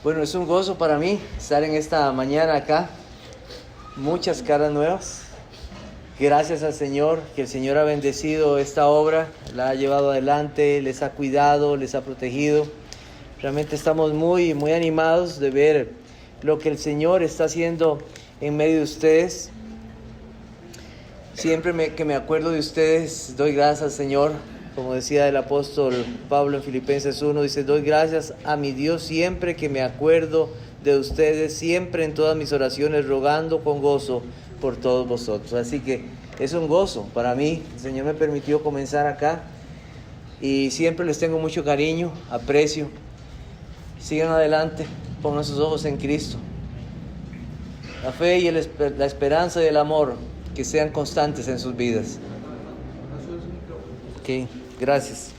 Bueno, es un gozo para mí estar en esta mañana acá. Muchas caras nuevas. Gracias al Señor, que el Señor ha bendecido esta obra, la ha llevado adelante, les ha cuidado, les ha protegido. Realmente estamos muy animados de ver lo que el Señor está haciendo en medio de ustedes. Siempre que me acuerdo de ustedes, doy gracias al Señor. Como decía el apóstol Pablo en Filipenses 1, dice: doy gracias a mi Dios siempre que me acuerdo de ustedes, siempre en todas mis oraciones, rogando con gozo por todos vosotros. Así que es un gozo para mí. El Señor me permitió comenzar acá y siempre les tengo mucho cariño, aprecio. Sigan adelante, pongan sus ojos en Cristo. La fe y la esperanza y el amor que sean constantes en sus vidas. Ok, gracias.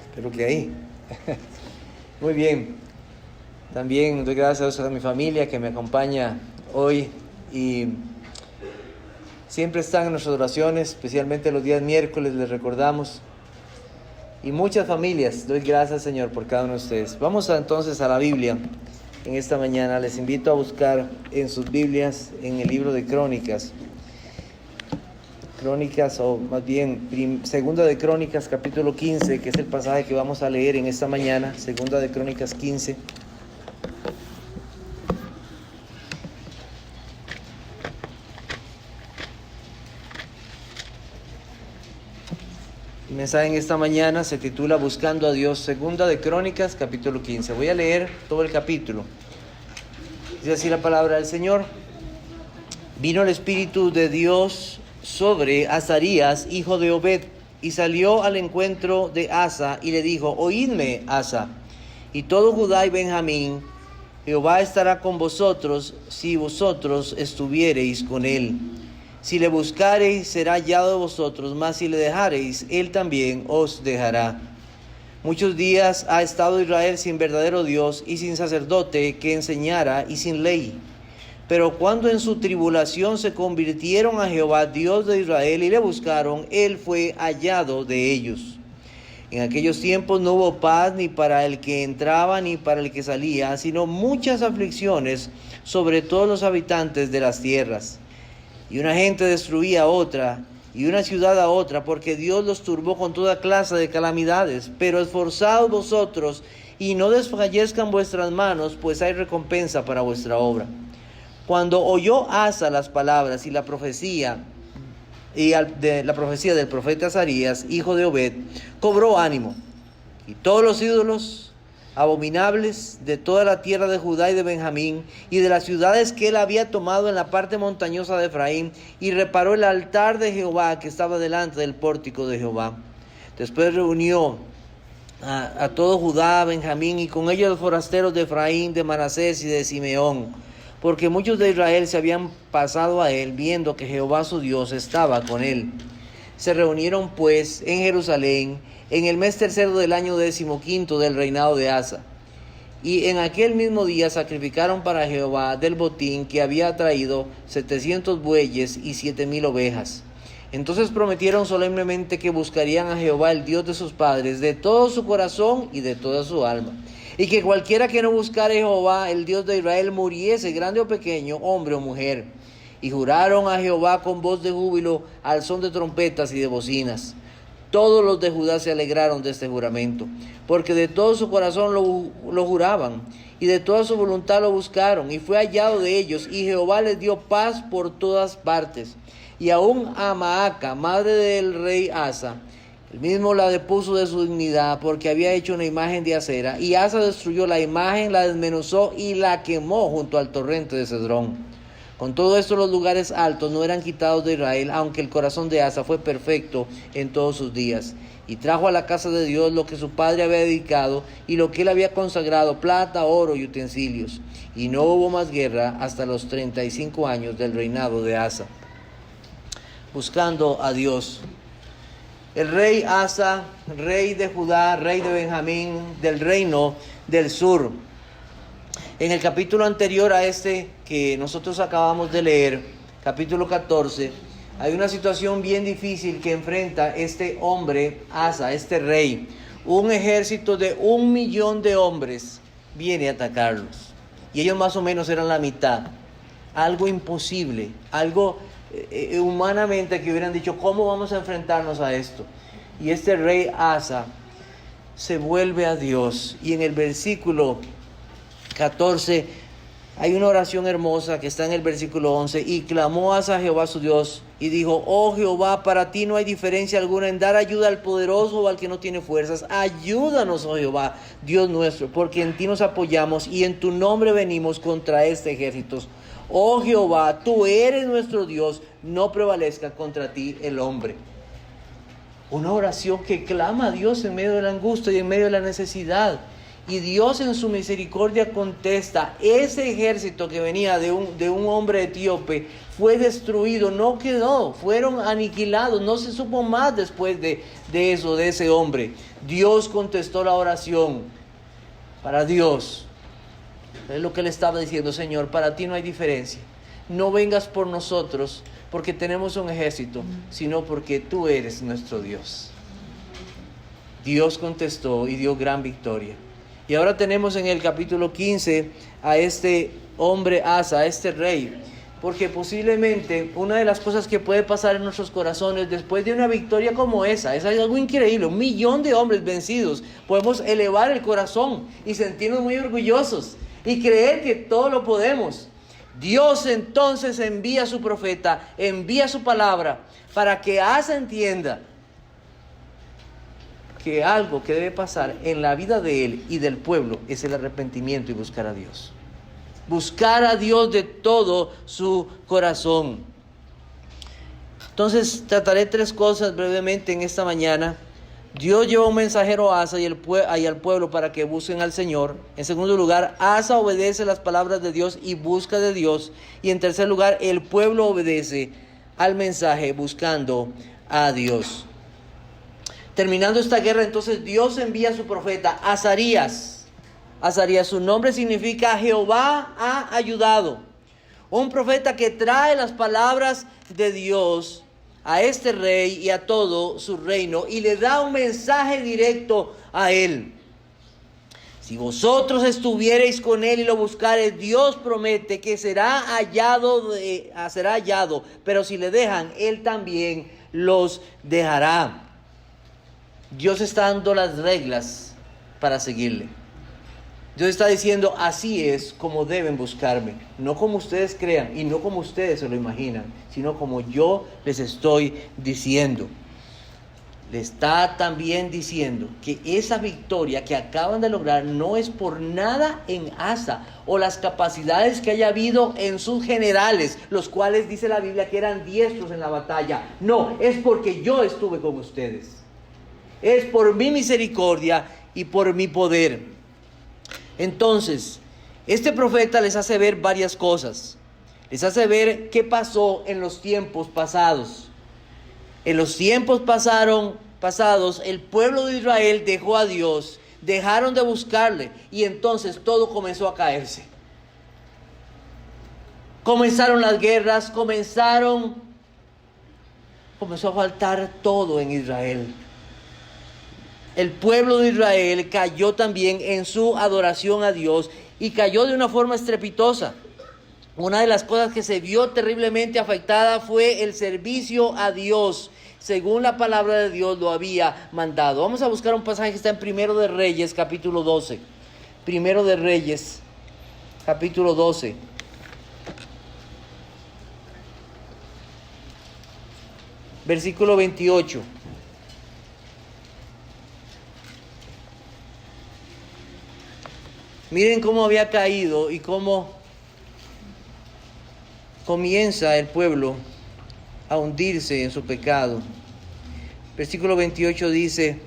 Espero que ahí. Muy bien. También doy gracias a mi familia que me acompaña hoy y siempre están en nuestras oraciones, especialmente los días miércoles, les recordamos. Y muchas familias, doy gracias, Señor, por cada uno de ustedes. Vamos entonces a la Biblia en esta mañana. Les invito a buscar en sus Biblias, en el libro de Crónicas, o más bien Segunda de Crónicas, capítulo 15, que es el pasaje que vamos a leer en esta mañana. Segunda de Crónicas 15. El mensaje en esta mañana se titula Buscando a Dios. Segunda de Crónicas, capítulo 15. Voy a leer todo el capítulo. Dice así la palabra del Señor. Vino el Espíritu de Dios sobre Azarías, hijo de Obed, y salió al encuentro de Asa y le dijo: oídme, Asa, y todo Judá y Benjamín, Jehová estará con vosotros si vosotros estuviereis con él. Si le buscareis, será hallado de vosotros, mas si le dejareis, él también os dejará. Muchos días ha estado Israel sin verdadero Dios y sin sacerdote que enseñara y sin ley. Pero cuando en su tribulación se convirtieron a Jehová, Dios de Israel, y le buscaron, él fue hallado de ellos. En aquellos tiempos no hubo paz ni para el que entraba ni para el que salía, sino muchas aflicciones sobre todos los habitantes de las tierras. Y una gente destruía a otra, y una ciudad a otra, porque Dios los turbó con toda clase de calamidades. Pero esforzaos vosotros, y no desfallezcan vuestras manos, pues hay recompensa para vuestra obra. Cuando oyó Asa las palabras y la profecía, la profecía del profeta Azarías, hijo de Obed, cobró ánimo. Y todos los ídolos abominables de toda la tierra de Judá y de Benjamín, y de las ciudades que él había tomado en la parte montañosa de Efraín, y reparó el altar de Jehová que estaba delante del pórtico de Jehová. Después reunió a todo Judá, Benjamín, y con ellos los forasteros de Efraín, de Manasés y de Simeón, porque muchos de Israel se habían pasado a él, viendo que Jehová su Dios estaba con él. Se reunieron pues en Jerusalén en el mes tercero del año 15 del reinado de Asa. Y en aquel mismo día sacrificaron para Jehová del botín que había traído 700 bueyes y 7,000 ovejas. Entonces prometieron solemnemente que buscarían a Jehová, el Dios de sus padres, de todo su corazón y de toda su alma. Y que cualquiera que no buscare a Jehová, el Dios de Israel, muriese, grande o pequeño, hombre o mujer. Y juraron a Jehová con voz de júbilo, al son de trompetas y de bocinas. Todos los de Judá se alegraron de este juramento, porque de todo su corazón lo juraban, y de toda su voluntad lo buscaron, y fue hallado de ellos, y Jehová les dio paz por todas partes. Y aún a Maaca, madre del rey Asa, él mismo la depuso de su dignidad, porque había hecho una imagen de acera, y Asa destruyó la imagen, la desmenuzó y la quemó junto al torrente de Cedrón. Con todo esto los lugares altos no eran quitados de Israel, aunque el corazón de Asa fue perfecto en todos sus días. Y trajo a la casa de Dios lo que su padre había dedicado y lo que él había consagrado, plata, oro y utensilios. Y no hubo más guerra hasta los 35 años del reinado de Asa. Buscando a Dios. El rey Asa, rey de Judá, rey de Benjamín, del reino del sur. En el capítulo anterior a este que nosotros acabamos de leer, capítulo 14, hay una situación bien difícil que enfrenta este hombre, Asa, este rey. Un ejército de 1,000,000 de hombres viene a atacarlos. Y ellos más o menos eran la mitad. Algo imposible, algo humanamente que hubieran dicho, ¿cómo vamos a enfrentarnos a esto? Y este rey Asa se vuelve a Dios. Y en el versículo 14 hay una oración hermosa que está en el versículo 11. Y clamó Asa a Jehová su Dios y dijo, oh Jehová, para ti no hay diferencia alguna en dar ayuda al poderoso o al que no tiene fuerzas. Ayúdanos, oh Jehová, Dios nuestro, porque en ti nos apoyamos y en tu nombre venimos contra este ejército. Oh Jehová, tú eres nuestro Dios, no prevalezca contra ti el hombre. Una oración que clama a Dios en medio de la angustia y en medio de la necesidad. Y Dios en su misericordia contesta. Ese ejército que venía de un hombre etíope fue destruido, no quedó, fueron aniquilados, no se supo más después de eso, de ese hombre. Dios contestó la oración. Para Dios, es lo que le estaba diciendo, Señor, para ti no hay diferencia. No vengas por nosotros porque tenemos un ejército, sino porque tú eres nuestro Dios. Dios contestó y dio gran victoria. Y ahora tenemos en el capítulo 15 a este hombre Asa, a este rey. Porque posiblemente una de las cosas que puede pasar en nuestros corazones después de una victoria como esa, es algo increíble, 1 millón de hombres vencidos, podemos elevar el corazón y sentirnos muy orgullosos y creer que todo lo podemos. Dios entonces envía a su profeta, envía su palabra para que Asa entienda que algo que debe pasar en la vida de él y del pueblo es el arrepentimiento y buscar a Dios. Buscar a Dios de todo su corazón. Entonces trataré 3 cosas brevemente en esta mañana. Dios lleva un mensajero a Asa y al pueblo para que busquen al Señor. En segundo lugar, Asa obedece las palabras de Dios y busca de Dios. Y en tercer lugar, el pueblo obedece al mensaje buscando a Dios. Terminando esta guerra, entonces Dios envía a su profeta, Azarías. Azarías, su nombre significa Jehová ha ayudado. Un profeta que trae las palabras de Dios a este rey y a todo su reino y le da un mensaje directo a él. Si vosotros estuviereis con él y lo buscareis, Dios promete que será hallado, pero si le dejan, él también los dejará. Dios está dando las reglas para seguirle. Dios está diciendo, así es como deben buscarme. No como ustedes crean y no como ustedes se lo imaginan, sino como yo les estoy diciendo. Le está también diciendo que esa victoria que acaban de lograr no es por nada en Asa o las capacidades que haya habido en sus generales, los cuales dice la Biblia que eran diestros en la batalla. No, es porque yo estuve con ustedes. Es por mi misericordia y por mi poder. Entonces, este profeta les hace ver varias cosas. Les hace ver qué pasó en los tiempos pasados. En los tiempos pasados, el pueblo de Israel dejó a Dios, dejaron de buscarle y entonces todo comenzó a caerse. Comenzaron las guerras, comenzó a faltar todo en Israel. El pueblo de Israel cayó también en su adoración a Dios y cayó de una forma estrepitosa. Una de las cosas que se vio terriblemente afectada fue el servicio a Dios, según la palabra de Dios lo había mandado. Vamos a buscar un pasaje que está en 1 de Reyes, capítulo 12. 1 de Reyes, capítulo 12. Versículo 28. Miren cómo había caído y cómo comienza el pueblo a hundirse en su pecado. Versículo 28 dice: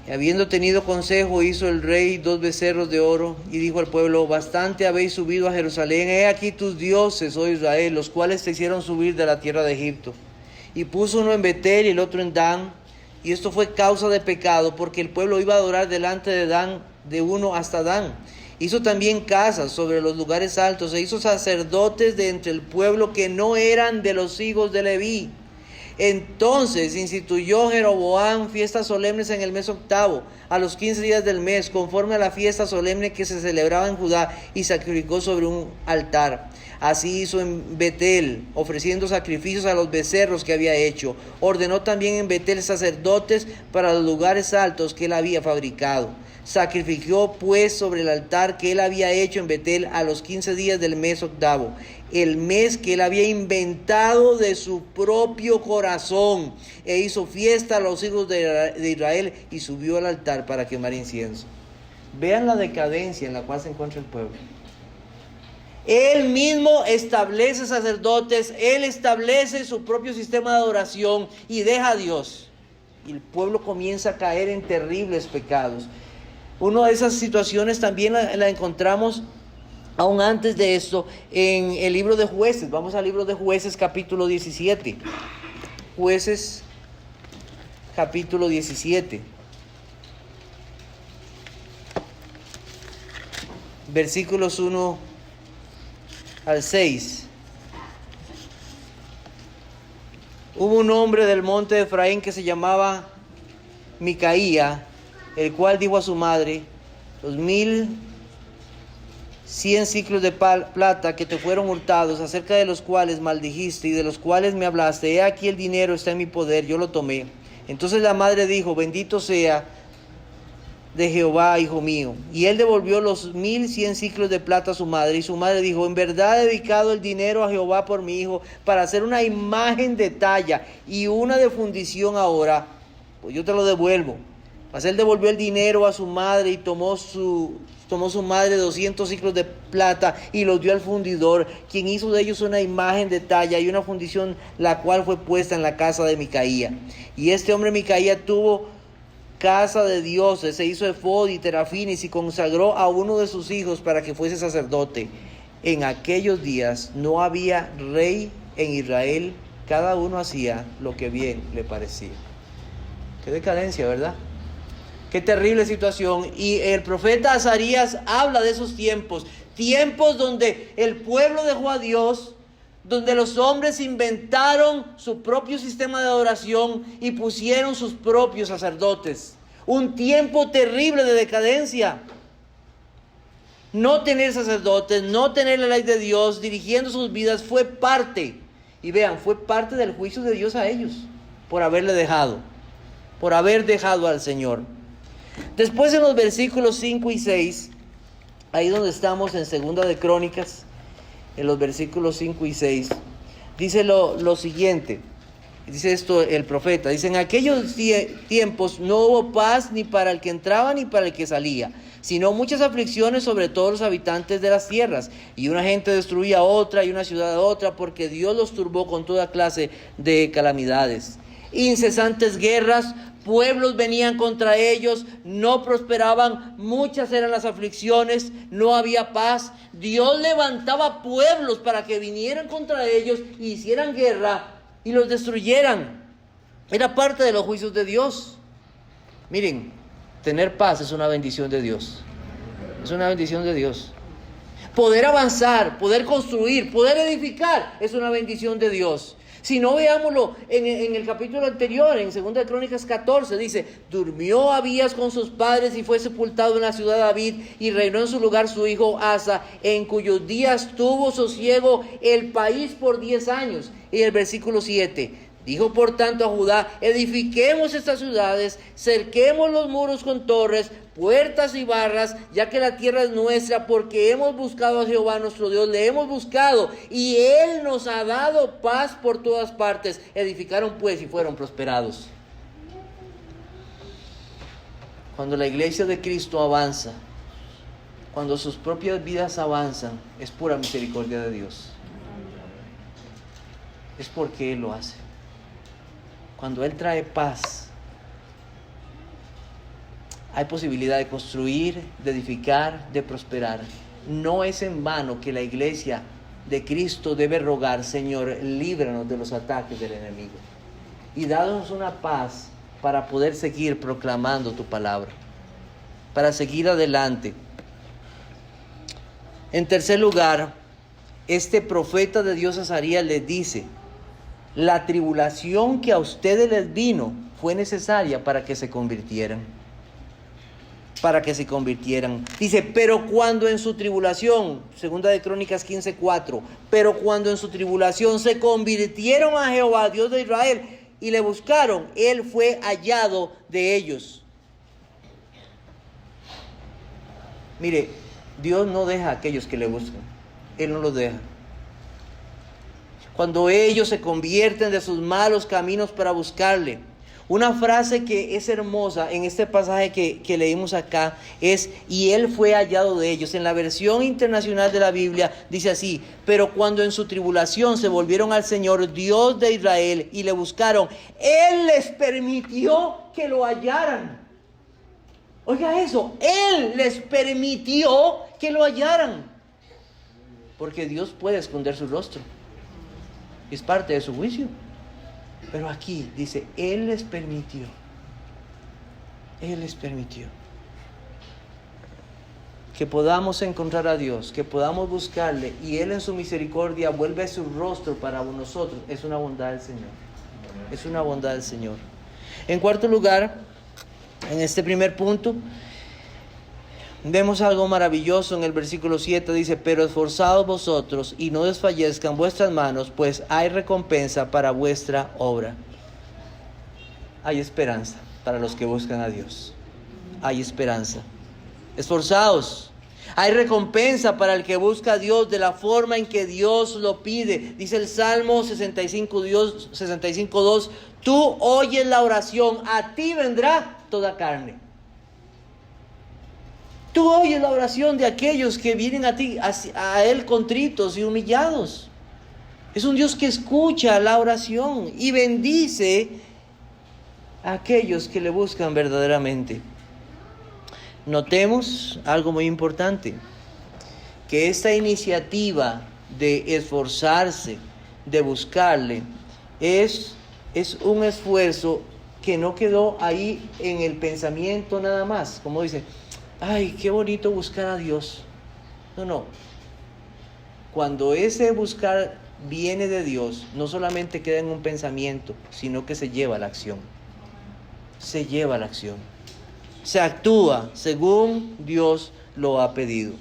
habiendo tenido consejo, hizo el rey 2 becerros de oro y dijo al pueblo: bastante habéis subido a Jerusalén, he aquí tus dioses, oh Israel, los cuales te hicieron subir de la tierra de Egipto. Y puso uno en Betel y el otro en Dan, y esto fue causa de pecado, porque el pueblo iba a adorar delante de Dan, de uno hasta Dan. Hizo también casas sobre los lugares altos, e hizo sacerdotes de entre el pueblo que no eran de los hijos de Leví. Entonces instituyó Jeroboam fiestas solemnes en el mes octavo, a los 15 días del mes, conforme a la fiesta solemne que se celebraba en Judá, y sacrificó sobre un altar. Así hizo en Betel, ofreciendo sacrificios a los becerros que había hecho. Ordenó también en Betel sacerdotes para los lugares altos que él había fabricado. Sacrificó pues sobre el altar que él había hecho en Betel a los 15 días del mes octavo, el mes que él había inventado de su propio corazón, e hizo fiesta a los hijos de Israel y subió al altar para quemar incienso. Vean la decadencia en la cual se encuentra el pueblo. Él mismo establece sacerdotes, él establece su propio sistema de adoración y deja a Dios. Y el pueblo comienza a caer en terribles pecados. Una de esas situaciones también la encontramos aún antes de esto en el libro de Jueces. Vamos al libro de Jueces, capítulo 17. Jueces, capítulo 17. Versículos 1 al 6. Hubo un hombre del monte de Efraín que se llamaba Micaía, el cual dijo a su madre: los 1100 ciclos de plata que te fueron hurtados, acerca de los cuales maldijiste y de los cuales me hablaste, he aquí el dinero está en mi poder, yo lo tomé. Entonces la madre dijo: bendito sea de Jehová, hijo mío. Y él devolvió los 1100 ciclos de plata a su madre, y su madre dijo: en verdad he dedicado el dinero a Jehová por mi hijo, para hacer una imagen de talla y una de fundición ahora, pues yo te lo devuelvo. Mas él devolvió el dinero a su madre, y tomó su madre 200 ciclos de plata y los dio al fundidor, quien hizo de ellos una imagen de talla y una fundición, la cual fue puesta en la casa de Micaía. Y este hombre Micaía tuvo casa de dioses, se hizo efod y terafines, y consagró a uno de sus hijos para que fuese sacerdote. En aquellos días no había rey en Israel, cada uno hacía lo que bien le parecía. Qué decadencia, ¿verdad? Qué terrible situación. Y el profeta Azarías habla de esos tiempos donde el pueblo dejó a Dios, donde los hombres inventaron su propio sistema de adoración y pusieron sus propios sacerdotes. Un tiempo terrible de decadencia. No tener sacerdotes, no tener la ley de Dios dirigiendo sus vidas fue parte, y vean, fue parte del juicio de Dios a ellos por haber dejado al Señor. Después, en los versículos 5 y 6, ahí donde estamos en Segunda de Crónicas, en los versículos 5 y 6, dice lo siguiente. Dice esto el profeta: dice: en aquellos tiempos no hubo paz ni para el que entraba ni para el que salía, sino muchas aflicciones sobre todos los habitantes de las tierras, y una gente destruía a otra y una ciudad a otra, porque Dios los turbó con toda clase de calamidades. Incesantes guerras, pueblos venían contra ellos, no prosperaban, muchas eran las aflicciones, no había paz. Dios levantaba pueblos para que vinieran contra ellos y hicieran guerra y los destruyeran. Era parte de los juicios de Dios. Miren, tener paz es una bendición de Dios. Es una bendición de Dios. Poder avanzar, poder construir, poder edificar es una bendición de Dios. Si no, veámoslo en el capítulo anterior, en 2 de Crónicas 14, dice: durmió Abías con sus padres y fue sepultado en la ciudad de David, y reinó en su lugar su hijo Asa, en cuyos días tuvo sosiego el país por 10 años. Y el versículo 7, dijo por tanto a Judá: edifiquemos estas ciudades, cerquemos los muros con torres, puertas y barras, ya que la tierra es nuestra, porque hemos buscado a Jehová nuestro Dios, le hemos buscado, y Él nos ha dado paz por todas partes. Edificaron pues y fueron prosperados. Cuando la iglesia de Cristo avanza, cuando sus propias vidas avanzan, es pura misericordia de Dios. Es porque Él lo hace. Cuando Él trae paz, hay posibilidad de construir, de edificar, de prosperar. No es en vano que la iglesia de Cristo debe rogar: Señor, líbranos de los ataques del enemigo, y danos una paz para poder seguir proclamando tu palabra, para seguir adelante. En tercer lugar, este profeta de Dios Azarías les dice La tribulación que a ustedes les vino fue necesaria para que se convirtieran. Para que se convirtieran. Dice, pero cuando en su tribulación, segunda de Crónicas 15:4, pero cuando en su tribulación se convirtieron a Jehová, Dios de Israel, y le buscaron, Él fue hallado de ellos. Mire, Dios no deja a aquellos que le buscan. Él no los deja. Cuando ellos se convierten de sus malos caminos para buscarle. Una frase que es hermosa en este pasaje que leímos acá es, y Él fue hallado de ellos. En la versión internacional de la Biblia dice así, pero cuando en su tribulación se volvieron al Señor, Dios de Israel, y le buscaron, Él les permitió que lo hallaran. Oiga eso, Él les permitió que lo hallaran. Porque Dios puede esconder su rostro. Es parte de su juicio. Pero aquí dice, Él les permitió. Él les permitió. Que podamos encontrar a Dios, que podamos buscarle, y Él en su misericordia vuelve su rostro para nosotros. Es una bondad del Señor. Es una bondad del Señor. En cuarto lugar, en este primer punto, vemos algo maravilloso en el versículo 7, dice, pero esforzaos vosotros y no desfallezcan vuestras manos, pues hay recompensa para vuestra obra. Hay esperanza para los que buscan a Dios. Hay esperanza. Esforzaos. Hay recompensa para el que busca a Dios de la forma en que Dios lo pide. Dice el Salmo 65:2, tú oyes la oración, a ti vendrá toda carne. Tú oyes la oración de aquellos que vienen a ti, a Él contritos y humillados. Es un Dios que escucha la oración y bendice a aquellos que le buscan verdaderamente. Notemos algo muy importante, que esta iniciativa de esforzarse, de buscarle, es un esfuerzo que no quedó ahí en el pensamiento nada más, como dice, ay, qué bonito buscar a Dios. No. Cuando ese buscar viene de Dios, no solamente queda en un pensamiento, sino que se lleva a la acción. Se lleva a la acción. Se actúa según Dios lo ha pedido.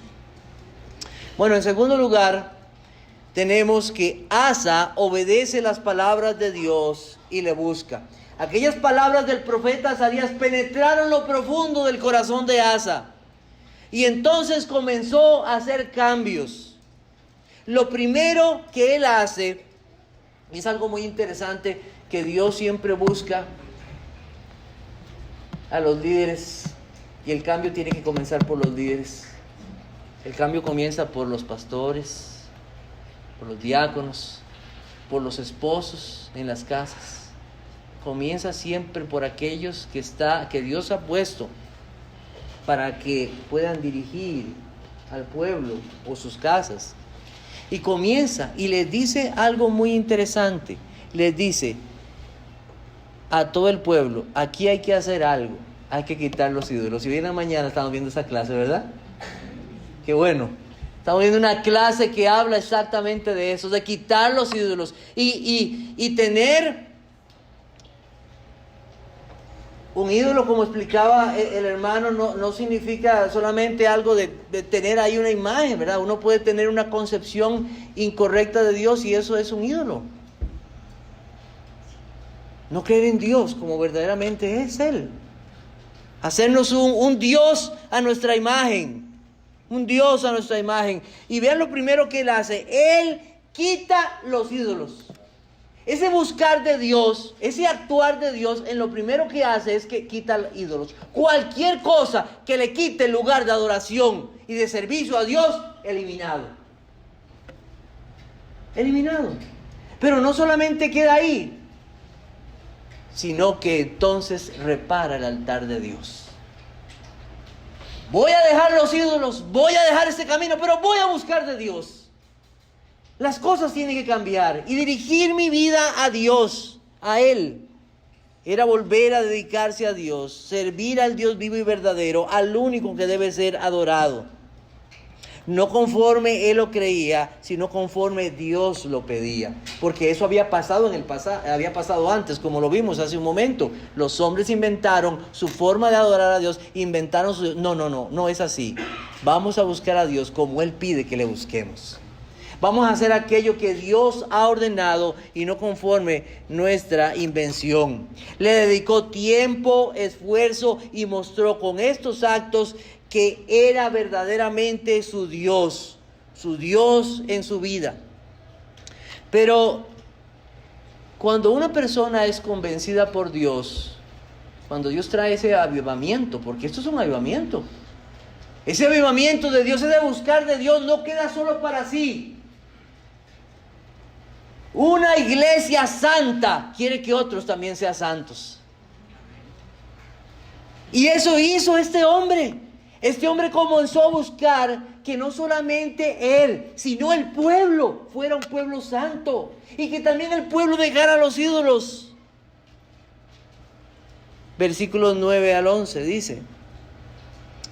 Bueno, en segundo lugar, tenemos que Asa obedece las palabras de Dios y le busca. Aquellas palabras del profeta Azarías penetraron lo profundo del corazón de Asa. Y entonces comenzó a hacer cambios. Lo primero que él hace, es algo muy interesante, que Dios siempre busca a los líderes. Y el cambio tiene que comenzar por los líderes. El cambio comienza por los pastores, por los diáconos, por los esposos en las casas. Comienza siempre por aquellos que Dios ha puesto para que puedan dirigir al pueblo o sus casas. Y comienza y les dice algo muy interesante. Les dice a todo el pueblo, aquí hay que hacer algo, hay que quitar los ídolos. Si vienen mañana estamos viendo esa clase, ¿verdad? Qué bueno. Estamos viendo una clase que habla exactamente de eso, de quitar los ídolos y tener un ídolo, como explicaba el hermano, no significa solamente algo de tener ahí una imagen, ¿verdad? Uno puede tener una concepción incorrecta de Dios y eso es un ídolo. No creer en Dios como verdaderamente es Él. Hacernos un Dios a nuestra imagen. Un Dios a nuestra imagen. Y vean lo primero que Él hace. Él quita los ídolos. Ese buscar de Dios, ese actuar de Dios, en lo primero que hace es que quita ídolos. Cualquier cosa que le quite el lugar de adoración y de servicio a Dios, eliminado. Eliminado. Pero no solamente queda ahí, sino que entonces repara el altar de Dios. Voy a dejar los ídolos, voy a dejar este camino, pero voy a buscar de Dios. Las cosas tienen que cambiar y dirigir mi vida a Dios, a Él. Era volver a dedicarse a Dios, servir al Dios vivo y verdadero, al único que debe ser adorado. No conforme él lo creía, sino conforme Dios lo pedía. Porque eso había pasado en el pasado, había pasado antes, como lo vimos hace un momento. Los hombres inventaron su forma de adorar a Dios, inventaron su... No es así. Vamos a buscar a Dios como Él pide que le busquemos. Vamos a hacer aquello que Dios ha ordenado y no conforme nuestra invención. Le dedicó tiempo, esfuerzo y mostró con estos actos que era verdaderamente su Dios en su vida. Pero cuando una persona es convencida por Dios, cuando Dios trae ese avivamiento, porque esto es un avivamiento, ese avivamiento de Dios, es de buscar de Dios, no queda solo para sí. Una iglesia santa quiere que otros también sean santos. Y eso hizo este hombre. Este hombre comenzó a buscar que no solamente él, sino el pueblo fuera un pueblo santo. Y que también el pueblo dejara los ídolos. Versículos 9 al 11 dice: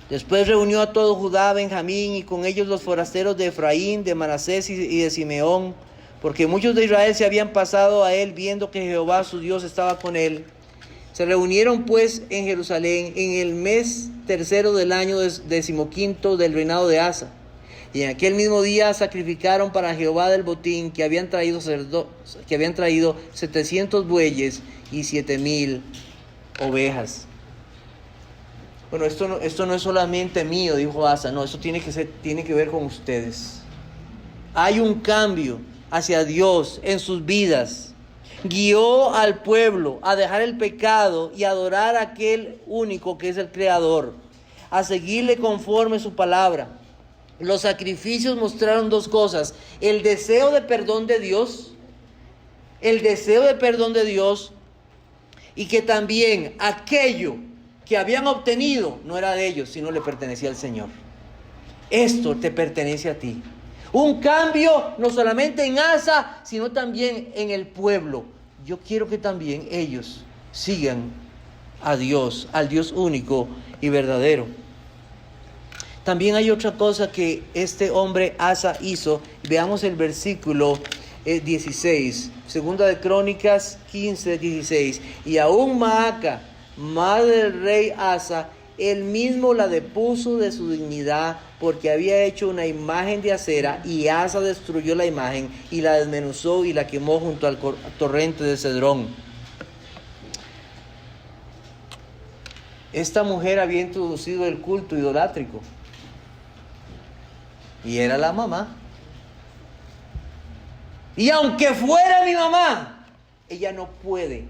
después reunió a todo Judá, Benjamín, y con ellos los forasteros de Efraín, de Manasés y de Simeón, porque muchos de Israel se habían pasado a él, viendo que Jehová su Dios estaba con él. Se reunieron pues en Jerusalén en el mes tercero del año 15 del reinado de Asa. Y en aquel mismo día sacrificaron para Jehová del botín que habían traído 700 bueyes y 7,000 ovejas. Bueno, esto no es solamente mío, dijo Asa. No, esto tiene que ver con ustedes. Hay un cambio hacia Dios en sus vidas. Guió al pueblo a dejar el pecado y adorar a aquel único que es el Creador, a seguirle conforme su palabra. Los sacrificios mostraron dos cosas: el deseo de perdón de Dios, y que también aquello que habían obtenido no era de ellos, sino le pertenecía al Señor. Esto te pertenece a ti. Un cambio no solamente en Asa, sino también en el pueblo. Yo quiero que también ellos sigan a Dios, al Dios único y verdadero. También hay otra cosa que este hombre Asa hizo. Veamos el versículo 16, segunda de Crónicas 15, 16. Y aún Maaca, madre del rey Asa, él mismo la depuso de su dignidad, porque había hecho una imagen de acera, y Asa destruyó la imagen y la desmenuzó y la quemó junto al torrente de Cedrón. Esta mujer había introducido el culto idolátrico y era la mamá. Y aunque fuera mi mamá, ella no puede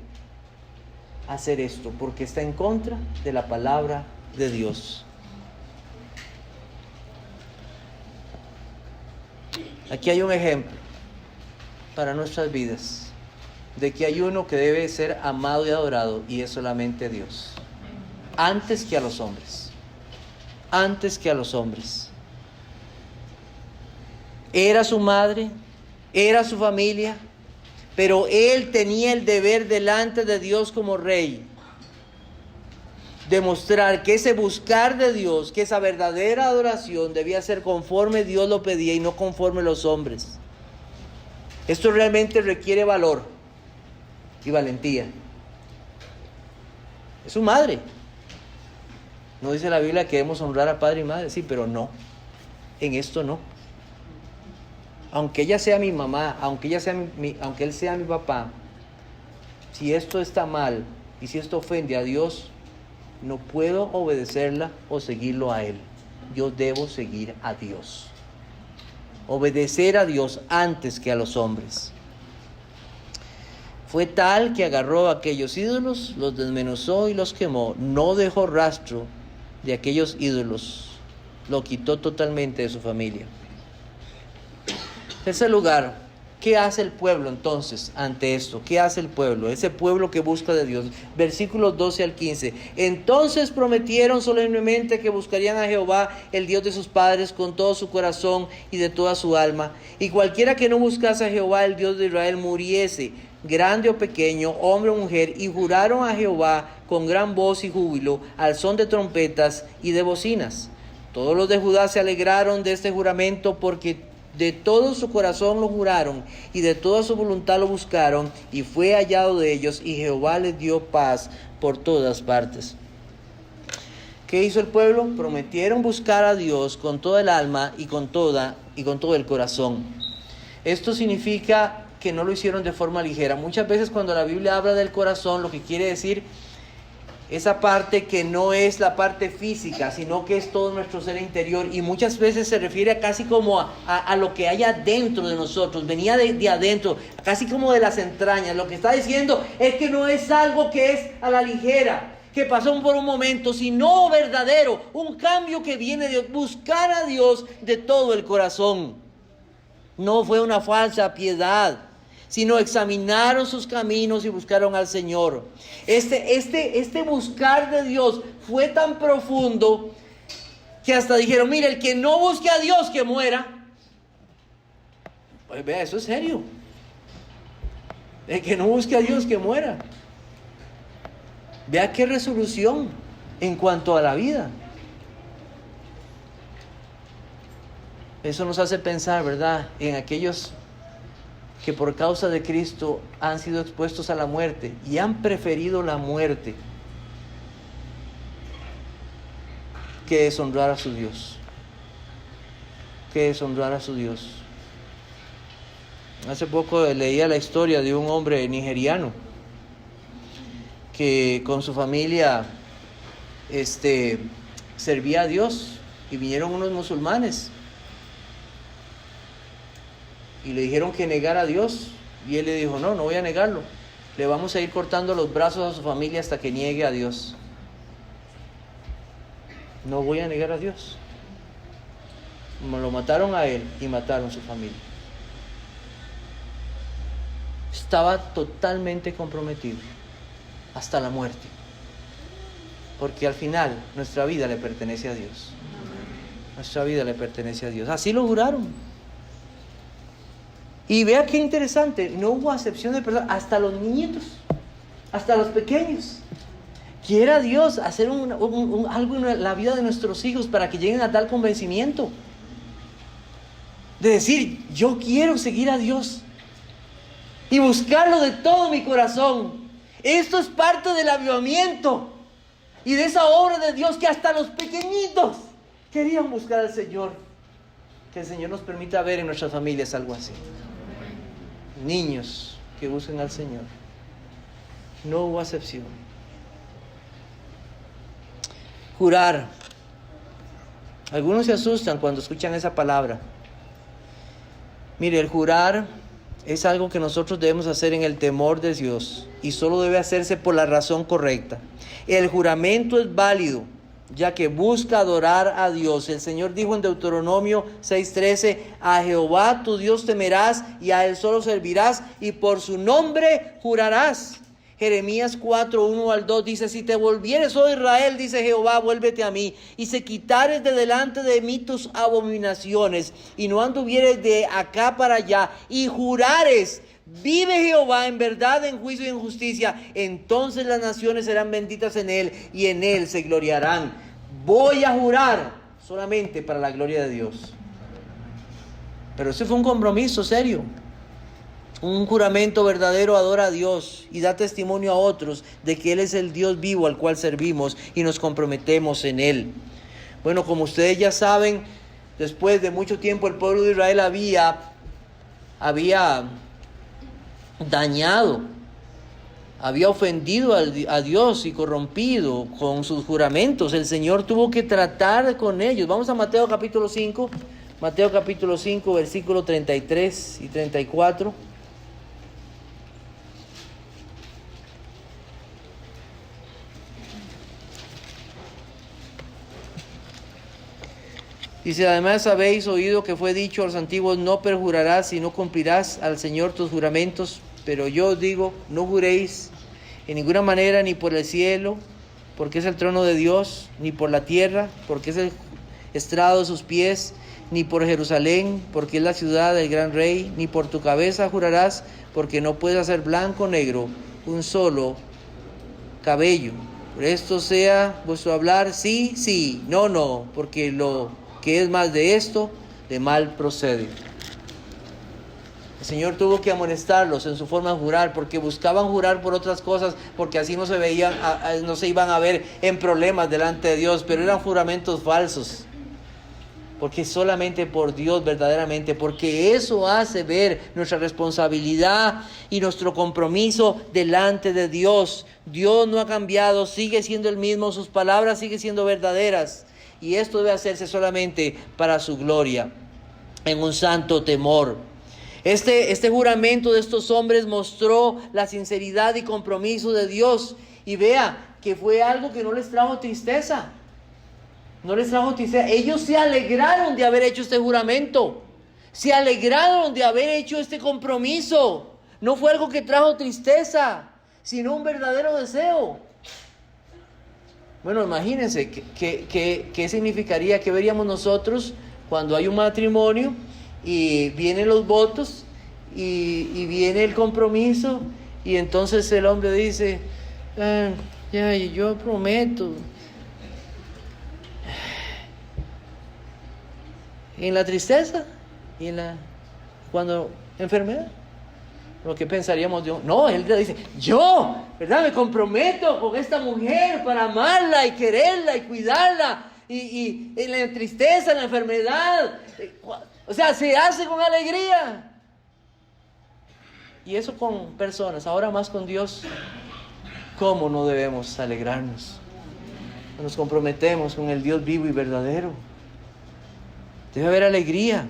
hacer esto porque está en contra de la palabra de Dios. Aquí hay un ejemplo para nuestras vidas de que hay uno que debe ser amado y adorado, y es solamente Dios, antes que a los hombres. Era su madre, era su familia, pero él tenía el deber delante de Dios como rey, demostrar que ese buscar de Dios, que esa verdadera adoración debía ser conforme Dios lo pedía y no conforme los hombres. Esto realmente requiere valor y valentía. Es su madre. No dice la Biblia que debemos honrar a padre y madre, sí, pero no. En esto no. Aunque ella sea mi mamá, aunque él sea mi papá, si esto está mal y si esto ofende a Dios, no puedo obedecerla o seguirlo a él. Yo debo seguir a Dios. Obedecer a Dios antes que a los hombres. Fue tal que agarró aquellos ídolos, los desmenuzó y los quemó. No dejó rastro de aquellos ídolos. Lo quitó totalmente de su familia. En tercer lugar, ¿qué hace el pueblo entonces ante esto? ¿Qué hace el pueblo? Ese pueblo que busca de Dios. Versículos 12 al 15. Entonces prometieron solemnemente que buscarían a Jehová, el Dios de sus padres, con todo su corazón y de toda su alma. Y cualquiera que no buscase a Jehová, el Dios de Israel, muriese, grande o pequeño, hombre o mujer. Y juraron a Jehová con gran voz y júbilo, al son de trompetas y de bocinas. Todos los de Judá se alegraron de este juramento porque de todo su corazón lo juraron y de toda su voluntad lo buscaron, y fue hallado de ellos, y Jehová les dio paz por todas partes. ¿Qué hizo el pueblo? Prometieron buscar a Dios con toda el alma y con todo el corazón. Esto significa que no lo hicieron de forma ligera. Muchas veces cuando la Biblia habla del corazón, lo que quiere decir esa parte que no es la parte física, sino que es todo nuestro ser interior, y muchas veces se refiere a casi como a lo que hay adentro de nosotros, venía de adentro, casi como de las entrañas. Lo que está diciendo es que no es algo que es a la ligera, que pasó por un momento, sino verdadero, un cambio que viene de buscar a Dios de todo el corazón. No fue una falsa piedad, sino examinaron sus caminos y buscaron al Señor. Este buscar de Dios fue tan profundo que hasta dijeron: mire, el que no busque a Dios, que muera. Pues vea, eso es serio. El que no busque a Dios, que muera. Vea qué resolución en cuanto a la vida. Eso nos hace pensar, ¿verdad?, en aquellos que por causa de Cristo han sido expuestos a la muerte y han preferido la muerte que deshonrar a su Dios. Que deshonrar a su Dios. Hace poco leía la historia de un hombre nigeriano que con su familia servía a Dios, y vinieron unos musulmanes y le dijeron que negara a Dios, y él le dijo: no voy a negarlo, le vamos a ir cortando los brazos a su familia hasta que niegue a Dios. No voy a negar a Dios. Lo mataron a él y mataron a su familia. Estaba totalmente comprometido hasta la muerte, porque al final nuestra vida le pertenece a Dios. Nuestra vida le pertenece a Dios. Así lo juraron. Y vea qué interesante, no hubo acepción de personas, hasta los niñitos, hasta los pequeños. Quiera Dios hacer algo en la vida de nuestros hijos para que lleguen a tal convencimiento de decir: yo quiero seguir a Dios y buscarlo de todo mi corazón. Esto es parte del avivamiento y de esa obra de Dios, que hasta los pequeñitos querían buscar al Señor. Que el Señor nos permita ver en nuestras familias algo así. Niños que busquen al Señor. No hubo acepción. Jurar. Algunos se asustan cuando escuchan esa palabra. Mire, el jurar es algo que nosotros debemos hacer en el temor de Dios, y solo debe hacerse por la razón correcta. El juramento es válido, ya que busca adorar a Dios. El Señor dijo en Deuteronomio 6:13: a Jehová tu Dios temerás, y a Él solo servirás, y por su nombre jurarás. Jeremías 4:1-2 dice: si te volvieres, oh Israel, dice Jehová, vuélvete a mí, y se quitares de delante de mí tus abominaciones, y no anduvieres de acá para allá, y jurares: vive Jehová, en verdad, en juicio y en justicia, entonces las naciones serán benditas en Él, y en Él se gloriarán. Voy a jurar solamente para la gloria de Dios. Pero ese fue un compromiso serio. Un juramento verdadero adora a Dios y da testimonio a otros de que Él es el Dios vivo al cual servimos, y nos comprometemos en Él. Bueno, como ustedes ya saben, después de mucho tiempo el pueblo de Israel había dañado, había ofendido a Dios y corrompido con sus juramentos. El Señor tuvo que tratar con ellos. Vamos a Mateo capítulo 5, versículos 33 y 34. Dice: además habéis oído que fue dicho a los antiguos: no perjurarás y no cumplirás al Señor tus juramentos. Pero yo os digo: no juréis en ninguna manera, ni por el cielo, porque es el trono de Dios, ni por la tierra, porque es el estrado de sus pies, ni por Jerusalén, porque es la ciudad del gran rey, ni por tu cabeza jurarás, porque no puedes hacer blanco o negro un solo cabello. Por esto sea vuestro hablar sí, sí, no, no, porque lo que es más de esto, de mal procede. El Señor tuvo que amonestarlos en su forma de jurar, porque buscaban jurar por otras cosas, porque así no se veían, no se iban a ver en problemas delante de Dios, pero eran juramentos falsos. Porque solamente por Dios verdaderamente, porque eso hace ver nuestra responsabilidad y nuestro compromiso delante de Dios. Dios no ha cambiado, sigue siendo el mismo, sus palabras siguen siendo verdaderas. Y esto debe hacerse solamente para su gloria, en un santo temor. Este juramento de estos hombres mostró la sinceridad y compromiso de Dios. Y vea que fue algo que no les trajo tristeza. No les trajo tristeza. Ellos se alegraron de haber hecho este juramento. Se alegraron de haber hecho este compromiso. No fue algo que trajo tristeza, sino un verdadero deseo. Bueno, imagínense, ¿qué significaría? ¿Qué veríamos nosotros cuando hay un matrimonio y vienen los votos y viene el compromiso? Y entonces el hombre dice, ya, yo prometo. En la tristeza y cuando enfermedad. Lo que pensaríamos de no, él dice, yo, ¿verdad? Me comprometo con esta mujer para amarla y quererla y cuidarla. Y en la tristeza, en la enfermedad. O sea, se hace con alegría. Y eso con personas, ahora más con Dios. ¿Cómo no debemos alegrarnos? Nos comprometemos con el Dios vivo y verdadero. Debe haber alegría.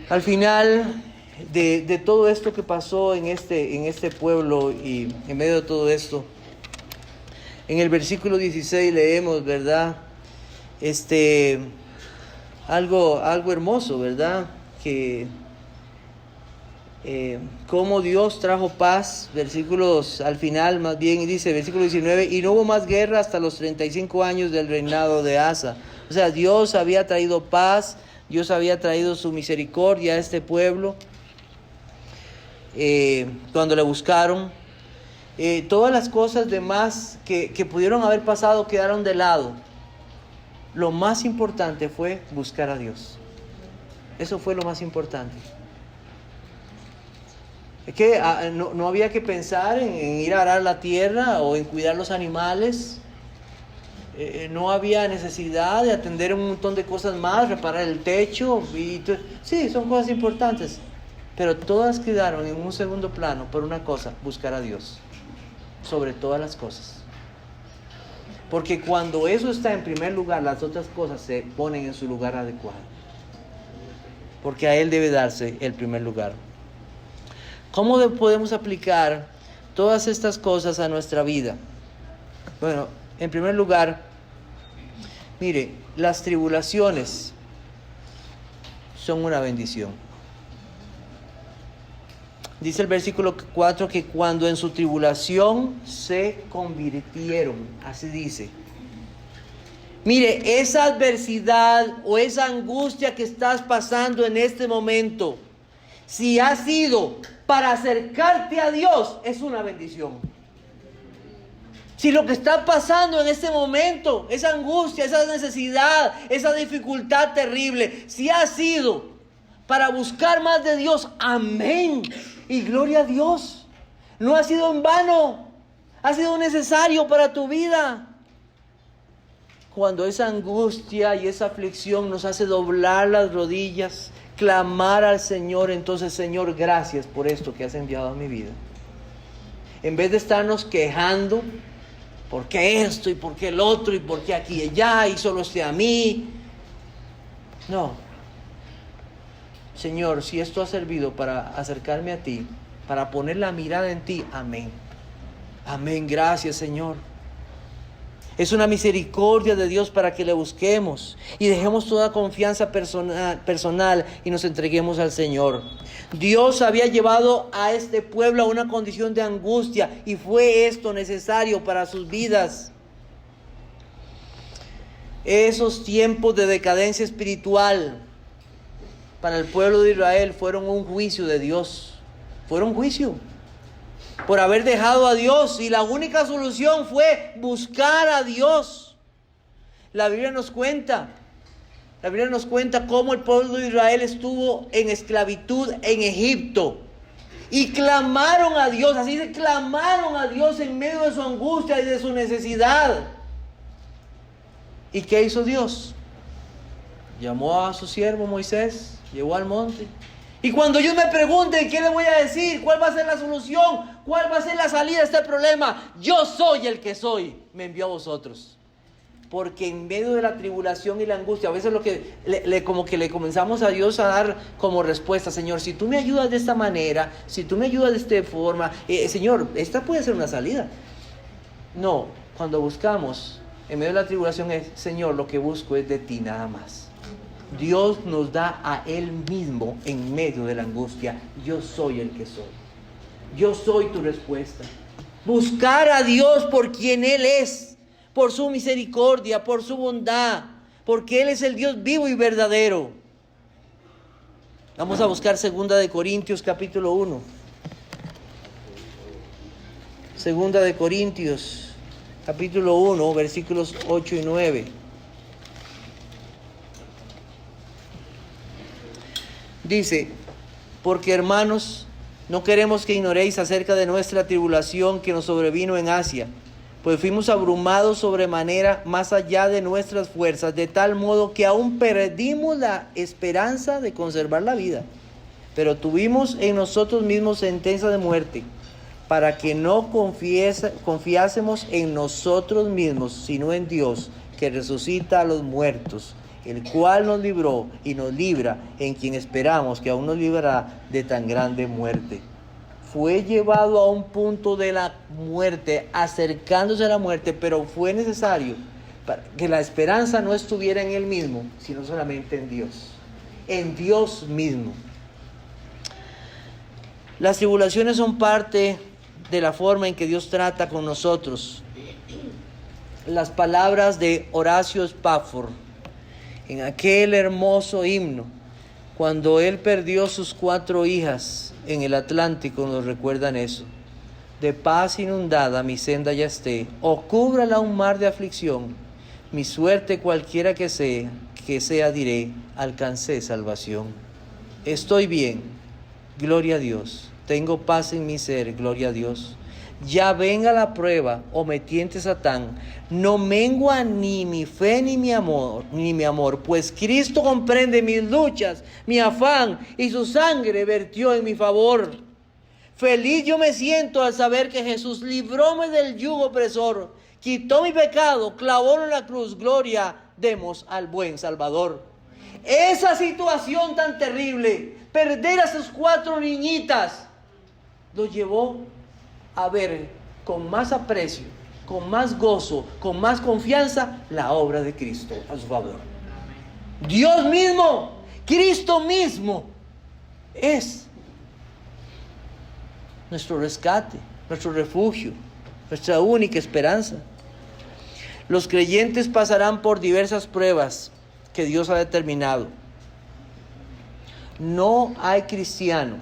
Al final de todo esto que pasó en este pueblo y en medio de todo esto, en el versículo 16 leemos, ¿verdad? Algo hermoso, ¿verdad? Que cómo Dios trajo paz, versículos al final más bien, y dice, versículo 19, y no hubo más guerra hasta los 35 años del reinado de Asa. O sea, Dios había traído paz, Dios había traído su misericordia a este pueblo, cuando le buscaron. Todas las cosas demás que pudieron haber pasado quedaron de lado. Lo más importante fue buscar a Dios. Eso fue lo más importante. Es que no había que pensar en ir a arar la tierra o en cuidar los animales. No había necesidad de atender un montón de cosas más, reparar el techo. Sí, son cosas importantes. Pero todas quedaron en un segundo plano por una cosa, buscar a Dios. Sobre todas las cosas. Porque cuando eso está en primer lugar, las otras cosas se ponen en su lugar adecuado. Porque a Él debe darse el primer lugar. ¿Cómo podemos aplicar todas estas cosas a nuestra vida? Bueno, en primer lugar, mire, las tribulaciones son una bendición. Dice el versículo 4 que cuando en su tribulación se convirtieron, así dice. Mire, esa adversidad o esa angustia que estás pasando en este momento, si ha sido para acercarte a Dios, es una bendición. Si lo que está pasando en este momento, esa angustia, esa necesidad, esa dificultad terrible, si ha sido para buscar más de Dios, amén. Y gloria a Dios. No ha sido en vano, ha sido necesario para tu vida. Cuando esa angustia y esa aflicción nos hace doblar las rodillas, clamar al Señor, entonces, Señor, gracias por esto que has enviado a mi vida. En vez de estarnos quejando, ¿por qué esto y por qué el otro y por qué aquí y allá y solo a mí? No. Señor, si esto ha servido para acercarme a ti, para poner la mirada en ti, amén. Amén, gracias, Señor. Es una misericordia de Dios para que le busquemos y dejemos toda confianza personal y nos entreguemos al Señor. Dios había llevado a este pueblo a una condición de angustia y fue esto necesario para sus vidas. Esos tiempos de decadencia espiritual para el pueblo de Israel fueron un juicio de Dios. Fueron un juicio. por haber dejado a Dios, y la única solución fue buscar a Dios. La Biblia nos cuenta cómo el pueblo de Israel estuvo en esclavitud en Egipto. Y clamaron a Dios, así se clamaron a Dios en medio de su angustia y de su necesidad. ¿Y qué hizo Dios? Llamó a su siervo Moisés, llevó al monte. Y cuando ellos me pregunten, ¿qué les voy a decir? ¿Cuál va a ser la solución? ¿Cuál va a ser la salida de este problema? Yo soy el que soy, me envió a vosotros. Porque en medio de la tribulación y la angustia, a veces lo que como que le comenzamos a Dios a dar como respuesta: Señor, si tú me ayudas de esta manera, si tú me ayudas de esta forma, Señor, esta puede ser una salida. No, cuando buscamos en medio de la tribulación es: Señor, lo que busco es de ti nada más. Dios nos da a Él mismo en medio de la angustia. Yo soy el que soy. Yo soy tu respuesta. Buscar a Dios por quien Él es, por su misericordia, por su bondad, porque Él es el Dios vivo y verdadero. Vamos a buscar 2 de Corintios capítulo 1. 2 de Corintios capítulo 1, versículos 8 y 9. Dice: porque, hermanos, no queremos que ignoréis acerca de nuestra tribulación que nos sobrevino en Asia, pues fuimos abrumados sobremanera más allá de nuestras fuerzas, de tal modo que aún perdimos la esperanza de conservar la vida. Pero tuvimos en nosotros mismos sentencia de muerte, para que no confiásemos en nosotros mismos, sino en Dios, que resucita a los muertos, el cual nos libró y nos libra, en quien esperamos que aún nos librará de tan grande muerte. Fue llevado a un punto de la muerte, acercándose a la muerte, pero fue necesario para que la esperanza no estuviera en Él mismo, sino solamente en Dios mismo. Las tribulaciones son parte de la forma en que Dios trata con nosotros. Las palabras de Horacio Spafford en aquel hermoso himno, cuando él perdió sus 4 hijas en el Atlántico, nos recuerdan eso. De paz inundada mi senda ya esté, o cúbrala un mar de aflicción. Mi suerte cualquiera que sea diré, alcancé salvación. Estoy bien, gloria a Dios. Tengo paz en mi ser, gloria a Dios. Ya venga la prueba o me tiente Satán, no mengua ni mi fe ni mi amor, pues Cristo comprende mis luchas, mi afán, y su sangre vertió en mi favor. Feliz yo me siento al saber que Jesús libróme del yugo opresor, quitó mi pecado, clavólo en la cruz. Gloria demos al buen Salvador. Esa situación tan terrible, perder a sus 4 niñitas, lo llevó a ver con más aprecio, con más gozo, con más confianza la obra de Cristo a su favor. Dios mismo, Cristo mismo es nuestro rescate, nuestro refugio, nuestra única esperanza. Los creyentes pasarán por diversas pruebas que Dios ha determinado. No hay cristiano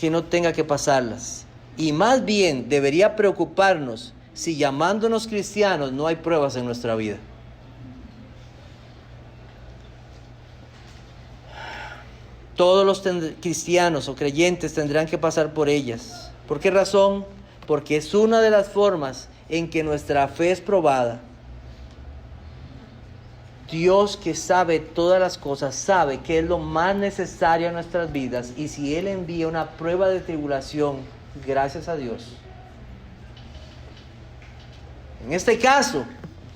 que no tenga que pasarlas. Y más bien debería preocuparnos si llamándonos cristianos no hay pruebas en nuestra vida. Todos los cristianos o creyentes tendrán que pasar por ellas. ¿Por qué razón? Porque es una de las formas en que nuestra fe es probada. Dios, que sabe todas las cosas, sabe que es lo más necesario en nuestras vidas. Y si Él envía una prueba de tribulación, gracias a Dios. En este caso,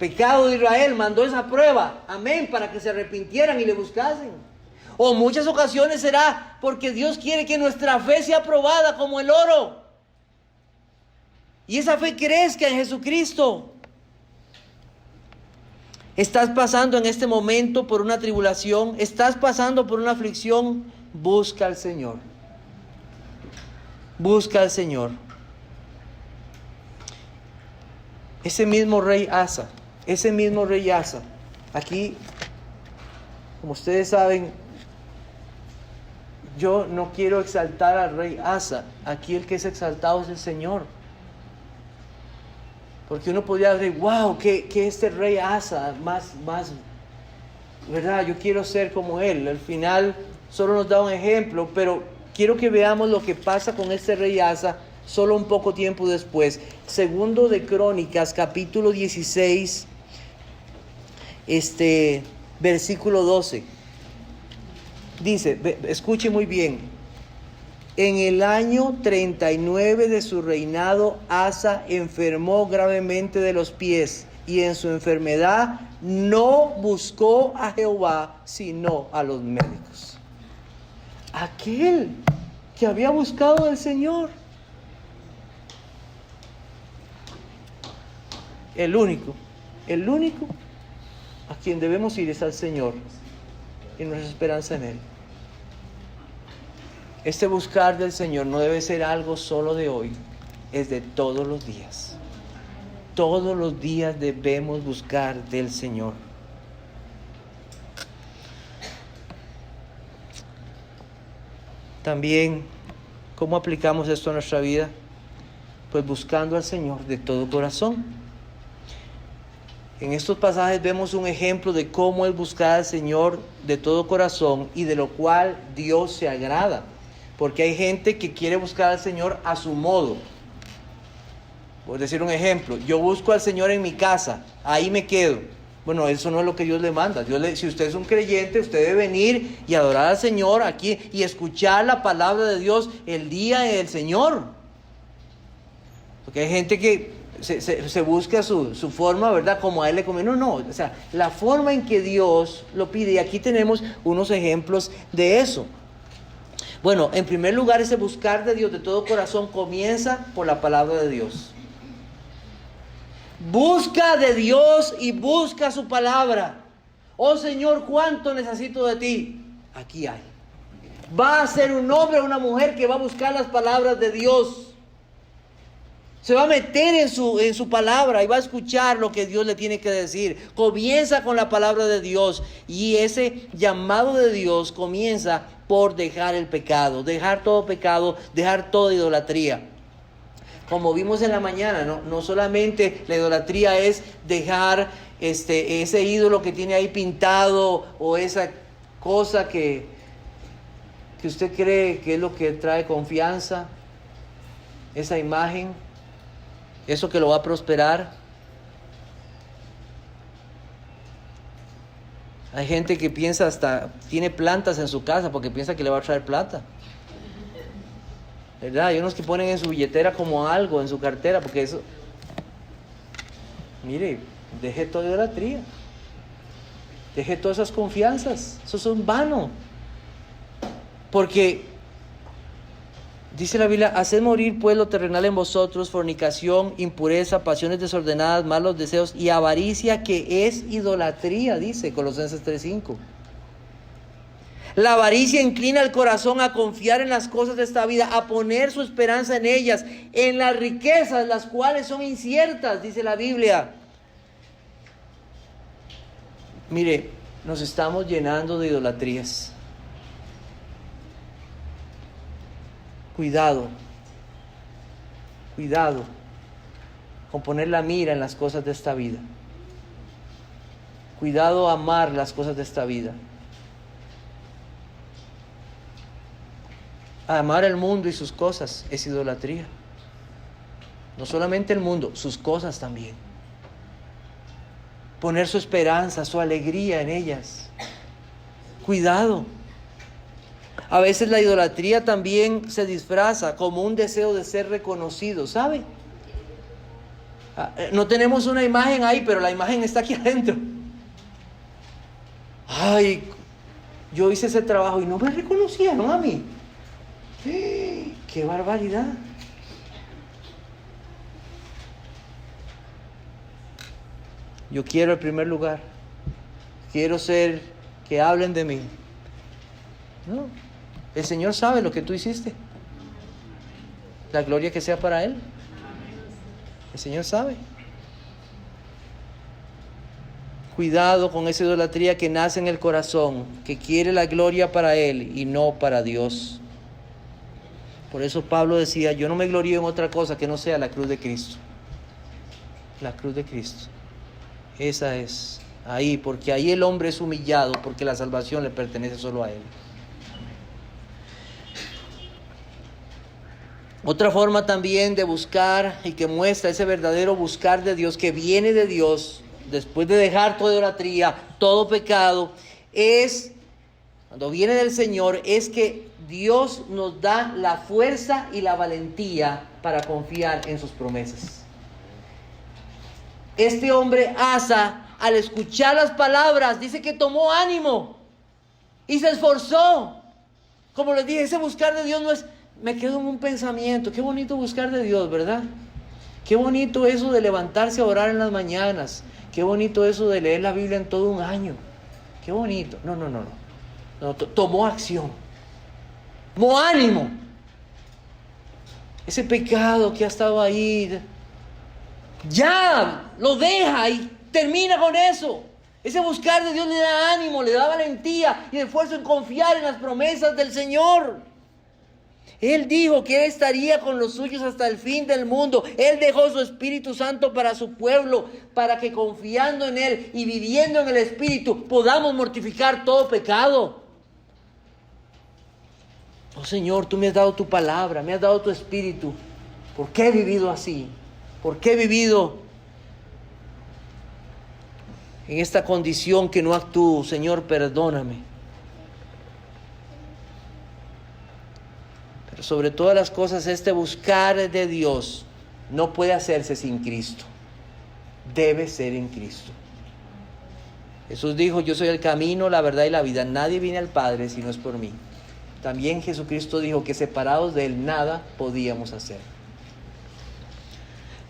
pecado de Israel mandó esa prueba, amén, para que se arrepintieran y le buscasen. O en muchas ocasiones será porque Dios quiere que nuestra fe sea probada como el oro, y esa fe crezca en Jesucristo. ¿Estás pasando en este momento por una tribulación? ¿Estás pasando por una aflicción? Busca al Señor. Busca al Señor. Ese mismo rey Asa, aquí, como ustedes saben, yo no quiero exaltar al rey Asa. Aquí el que es exaltado es el Señor. Porque uno podría decir, wow, que este rey Asa, más, ¿verdad? Yo quiero ser como él. Al final solo nos da un ejemplo, pero quiero que veamos lo que pasa con este rey Asa solo un poco tiempo después. Segundo de Crónicas, capítulo 16, versículo 12. Dice, escuche muy bien: en el año 39 de su reinado, Asa enfermó gravemente de los pies, y en su enfermedad no buscó a Jehová, sino a los médicos. Aquel que había buscado al Señor. El único a quien debemos ir es al Señor, y nuestra esperanza en Él. Este buscar del Señor no debe ser algo solo de hoy, es de todos los días. Todos los días debemos buscar del Señor. También, ¿cómo aplicamos esto a nuestra vida? Pues buscando al Señor de todo corazón. En estos pasajes vemos un ejemplo de cómo es buscar al Señor de todo corazón y de lo cual Dios se agrada. Porque hay gente que quiere buscar al Señor a su modo. Por decir un ejemplo, yo busco al Señor en mi casa, ahí me quedo. Bueno, eso no es lo que Dios le manda. Si usted es un creyente, usted debe venir y adorar al Señor aquí y escuchar la palabra de Dios el día del Señor. Porque hay gente que se busca su forma, ¿verdad? Como a él le conviene. No, o sea, la forma en que Dios lo pide. Y aquí tenemos unos ejemplos de eso. Bueno, en primer lugar, ese buscar de Dios de todo corazón comienza por la palabra de Dios. Busca de Dios y busca su palabra. Oh Señor, ¿cuánto necesito de ti? Aquí hay. Va a ser un hombre o una mujer que va a buscar las palabras de Dios. Se va a meter en su palabra y va a escuchar lo que Dios le tiene que decir. Comienza con la palabra de Dios. Y ese llamado de Dios comienza por dejar el pecado. Dejar todo pecado, dejar toda idolatría. Como vimos en la mañana, no solamente la idolatría es dejar ese ídolo que tiene ahí pintado, o esa cosa que usted cree que es lo que trae confianza, esa imagen, eso que lo va a prosperar. Hay gente que piensa hasta, tiene plantas en su casa porque piensa que le va a traer plata. ¿Verdad? Hay unos que ponen en su billetera como algo, en su cartera, porque eso... Mire, deje toda idolatría. Deje todas esas confianzas. Eso son vano. Porque, dice la Biblia, haced morir pues lo terrenal en vosotros: fornicación, impureza, pasiones desordenadas, malos deseos y avaricia, que es idolatría, dice Colosenses 3:5. La avaricia inclina el corazón a confiar en las cosas de esta vida, a poner su esperanza en ellas, en las riquezas, las cuales son inciertas, dice la Biblia. Mire, nos estamos llenando de idolatrías. Cuidado con poner la mira en las cosas de esta vida. Cuidado a amar las cosas de esta vida. Amar el mundo y sus cosas es idolatría. No solamente el mundo, sus cosas también. Poner su esperanza, su alegría en ellas. Cuidado. A veces la idolatría también se disfraza como un deseo de ser reconocido, ¿sabe? No tenemos una imagen ahí, pero la imagen está aquí adentro. Ay, yo hice ese trabajo y no me reconocieron a mí. ¡Qué barbaridad! Yo quiero el primer lugar. Quiero ser que hablen de mí. No, el Señor sabe lo que tú hiciste. La gloria que sea para Él. El Señor sabe. Cuidado con esa idolatría que nace en el corazón, que quiere la gloria para él y no para Dios. Por eso Pablo decía, yo no me glorío en otra cosa que no sea la cruz de Cristo. La cruz de Cristo. Esa es ahí, porque ahí el hombre es humillado, porque la salvación le pertenece solo a él. Otra forma también de buscar y que muestra ese verdadero buscar de Dios, que viene de Dios, después de dejar toda idolatría, todo pecado, es, cuando viene del Señor, es que Dios nos da la fuerza y la valentía para confiar en sus promesas. Este hombre Asa, al escuchar las palabras, dice que tomó ánimo y se esforzó. Como les dije, ese buscar de Dios no es, me quedo en un pensamiento. Qué bonito buscar de Dios, ¿verdad? Qué bonito eso de levantarse a orar en las mañanas. Qué bonito eso de leer la Biblia en todo un año. Qué bonito. No, tomó acción. Tomó ánimo. Ese pecado que ha estado ahí, ya lo deja y termina con eso. Ese buscar de Dios le da ánimo, le da valentía y esfuerzo en confiar en las promesas del Señor. Él dijo que Él estaría con los suyos hasta el fin del mundo. Él dejó su Espíritu Santo para su pueblo, para que confiando en Él y viviendo en el Espíritu podamos mortificar todo pecado. Oh Señor, tú me has dado tu palabra, me has dado tu Espíritu. ¿Por qué he vivido así? ¿Por qué he vivido en esta condición que no actúo? Señor, perdóname. Pero sobre todas las cosas, este buscar de Dios no puede hacerse sin Cristo. Debe ser en Cristo. Jesús dijo, yo soy el camino, la verdad y la vida. Nadie viene al Padre si no es por mí. También Jesucristo dijo que separados de Él nada podíamos hacer.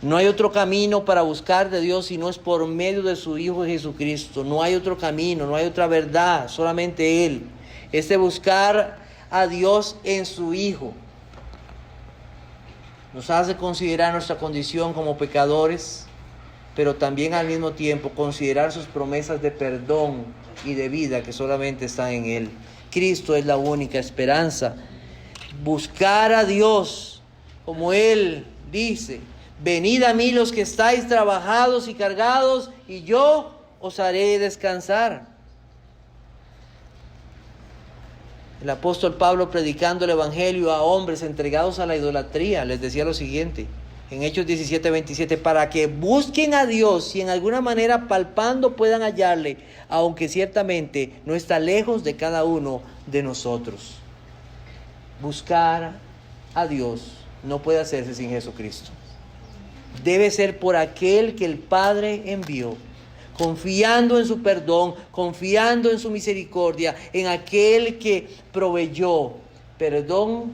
No hay otro camino para buscar de Dios si no es por medio de su Hijo Jesucristo. No hay otro camino, no hay otra verdad, solamente Él. Este buscar a Dios en su Hijo nos hace considerar nuestra condición como pecadores, pero también al mismo tiempo considerar sus promesas de perdón y de vida que solamente están en Él. Cristo es la única esperanza. Buscar a Dios, como Él dice, venid a mí los que estáis trabajados y cargados, y yo os haré descansar. El apóstol Pablo, predicando el evangelio a hombres entregados a la idolatría, les decía lo siguiente, en Hechos 17:27, para que busquen a Dios y en alguna manera palpando puedan hallarle, aunque ciertamente no está lejos de cada uno de nosotros. Buscar a Dios no puede hacerse sin Jesucristo. Debe ser por aquel que el Padre envió, confiando en su perdón, confiando en su misericordia, en aquel que proveyó perdón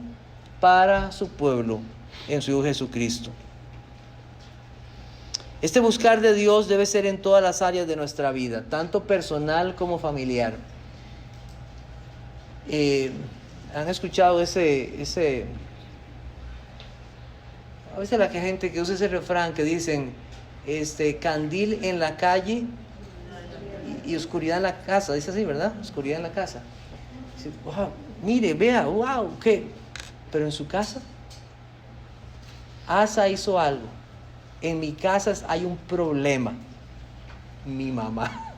para su pueblo, en su Hijo Jesucristo. Este buscar de Dios debe ser en todas las áreas de nuestra vida, tanto personal como familiar. ¿Han escuchado ese a veces la gente que usa ese refrán que dicen, candil en la calle y oscuridad en la casa? Dice así, ¿verdad? Oscuridad en la casa. Dice, wow, mire, vea, wow, ¿qué? Pero en su casa, Asa hizo algo. En mi casa hay un problema. Mi mamá.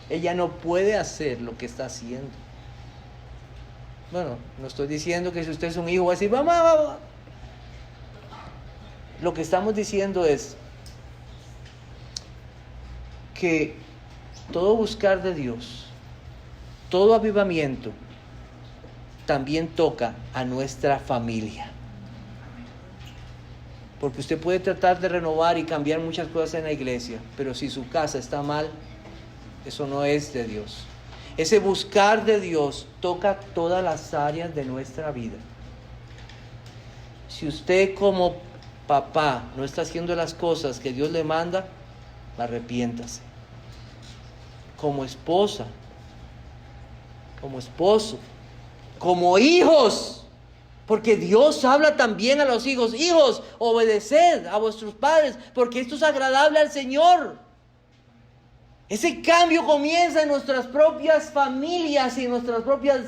Ella no puede hacer lo que está haciendo. Bueno, no estoy diciendo que si usted es un hijo va a decir, mamá. Lo que estamos diciendo es que todo buscar de Dios, todo avivamiento, también toca a nuestra familia. Porque usted puede tratar de renovar y cambiar muchas cosas en la iglesia, pero si su casa está mal, eso no es de Dios. Ese buscar de Dios toca todas las áreas de nuestra vida. Si usted como papá no está haciendo las cosas que Dios le manda, arrepiéntase. Como esposa, como esposo, como hijos, porque Dios habla también a los hijos. Hijos, obedeced a vuestros padres, porque esto es agradable al Señor. Ese cambio comienza en nuestras propias familias y en nuestras propias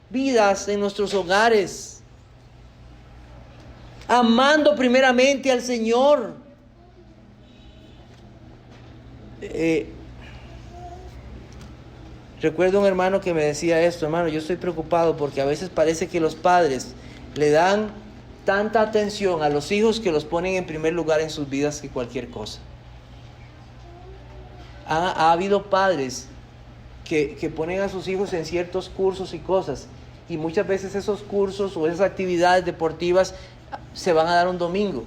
vidas, en nuestros hogares. Amando primeramente al Señor. Recuerdo un hermano que me decía esto: hermano, yo estoy preocupado porque a veces parece que los padres le dan tanta atención a los hijos que los ponen en primer lugar en sus vidas que cualquier cosa. Ha habido padres que ponen a sus hijos en ciertos cursos y cosas, y muchas veces esos cursos o esas actividades deportivas se van a dar un domingo,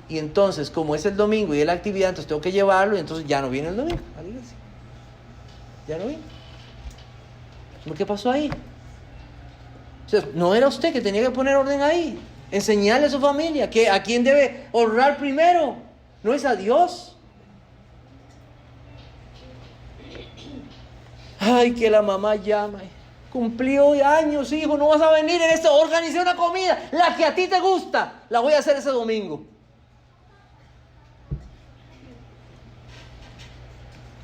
y entonces como es el domingo y es la actividad, entonces tengo que llevarlo, y entonces ya no viene el domingo a la iglesia. Ya no viene. ¿Qué pasó ahí? O sea, no era usted que tenía que poner orden ahí, enseñarle a su familia que a quién debe honrar primero, no es a Dios. Ay, que la mamá llama: cumplió años, hijo, no vas a venir en esto, organicé una comida, la que a ti te gusta, la voy a hacer ese domingo.